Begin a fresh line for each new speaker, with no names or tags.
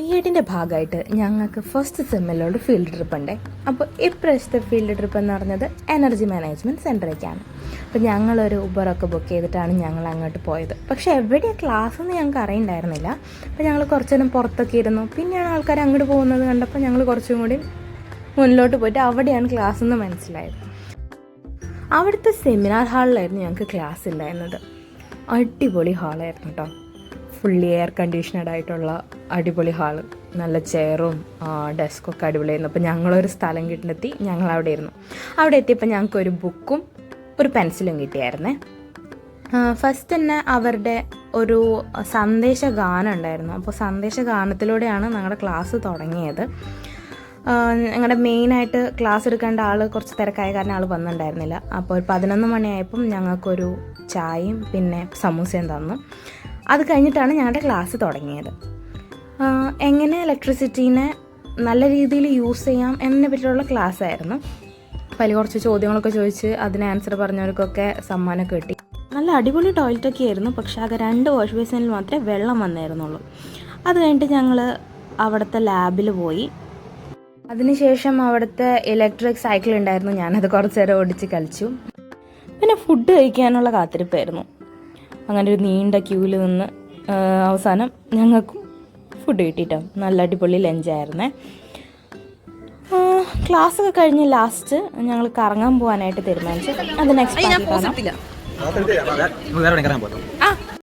ബി.എഡിൻ്റെ ഭാഗമായിട്ട് ഞങ്ങൾക്ക് first സെമ്മിലോട്ട് field trip ഉണ്ട്. അപ്പോൾ ഇപ്രാവശ്യത്തെ ഫീൽഡ് ട്രിപ്പ് എന്ന് പറഞ്ഞത് എനർജി മാനേജ്മെൻറ്റ് സെൻറ്ററിലേക്കാണ്. അപ്പോൾ ഞങ്ങളൊരു ഉബറൊക്കെ ബുക്ക് ചെയ്തിട്ടാണ് ഞങ്ങൾ അങ്ങോട്ട് പോയത്. പക്ഷേ എവിടെയാണ് ക്ലാസ് എന്ന് ഞങ്ങൾക്ക് അറിയണ്ടായിരുന്നില്ല. അപ്പോൾ ഞങ്ങൾ കുറച്ച് നേരം പുറത്തൊക്കെ ഇരുന്നു. പിന്നെയാണ് ആൾക്കാർ അങ്ങോട്ട് പോകുന്നത് കണ്ടപ്പോൾ ഞങ്ങൾ കുറച്ചും കൂടി മുന്നിലോട്ട് പോയിട്ട് അവിടെയാണ് ക്ലാസ് എന്ന് മനസ്സിലായത്. അവിടുത്തെ സെമിനാർ ഹാളിലായിരുന്നു ഞങ്ങൾക്ക് ക്ലാസ് ഉണ്ടായിരുന്നത്. അടിപൊളി ഹാളായിരുന്നു കേട്ടോ. ഫുള്ളി എയർ കണ്ടീഷണഡ് ആയിട്ടുള്ള അടിപൊളി ഹാള്, നല്ല ചെയറും ഡെസ്കൊക്കെ അടിപൊളിയായിരുന്നു. അപ്പോൾ ഞങ്ങളൊരു സ്ഥലം കിട്ടിയെത്തി ഞങ്ങൾ അവിടെ ഇരുന്നു. അവിടെ എത്തിയപ്പോൾ ഞങ്ങൾക്കൊരു ബുക്കും ഒരു പെൻസിലും കിട്ടിയായിരുന്നേ. ഫസ്റ്റ് തന്നെ അവരുടെ ഒരു സന്ദേശഗാനം ഉണ്ടായിരുന്നു. അപ്പോൾ സന്ദേശഗാനത്തിലൂടെയാണ് ഞങ്ങളുടെ ക്ലാസ് തുടങ്ങിയത്. ഞങ്ങളുടെ മെയിനായിട്ട് ക്ലാസ് എടുക്കേണ്ട ആൾ കുറച്ച് തിരക്കായ കാരണം ആൾ വന്നിട്ടുണ്ടായിരുന്നില്ല. അപ്പോൾ ഒരു 11 മണിയായപ്പം ഞങ്ങൾക്കൊരു ചായയും പിന്നെ സമൂസയും തന്നു. അത് കഴിഞ്ഞിട്ടാണ് ഞങ്ങളുടെ ക്ലാസ് തുടങ്ങിയത്. എങ്ങനെ ഇലക്ട്രിസിറ്റീനെ നല്ല രീതിയിൽ യൂസ് ചെയ്യാം എന്നതിനെ പറ്റിയുള്ള ക്ലാസ് ആയിരുന്നു. അപ്പോൾ അതിൽ കുറച്ച് ചോദ്യങ്ങളൊക്കെ ചോദിച്ച് അതിന് ആൻസർ പറഞ്ഞവർക്കൊക്കെ സമ്മാനമൊക്കെ കിട്ടി. നല്ല അടിപൊളി ടോയ്ലറ്റൊക്കെ ആയിരുന്നു. പക്ഷേ ആകെ 2 വാഷ് ബേസിനിൽ മാത്രമേ വെള്ളം വന്നായിരുന്നുള്ളൂ. അത് കഴിഞ്ഞിട്ട് ഞങ്ങൾ അവിടുത്തെ ലാബിൽ പോയി. അതിനുശേഷം അവിടുത്തെ ഇലക്ട്രിക് സൈക്കിൾ ഉണ്ടായിരുന്നു. ഞാനത് കുറച്ച് നേരം ഓടിച്ച് കളിച്ചു. പിന്നെ ഫുഡ് കഴിക്കാനുള്ള കാത്തിരിപ്പായിരുന്നു. അങ്ങനെ ഒരു നീണ്ട ക്യൂവിൽ നിന്ന് അവസാനം ഞങ്ങൾക്കും ഫുഡ് കിട്ടിയിട്ടോ. നല്ല അടിപൊളി ലഞ്ചായിരുന്നേ. ക്ലാസ്സൊക്കെ കഴിഞ്ഞ് ലാസ്റ്റ് ഞങ്ങൾ കറങ്ങാൻ പോകാനായിട്ട് തീരുമാനിച്ചു. അത് നെക്സ്റ്റ്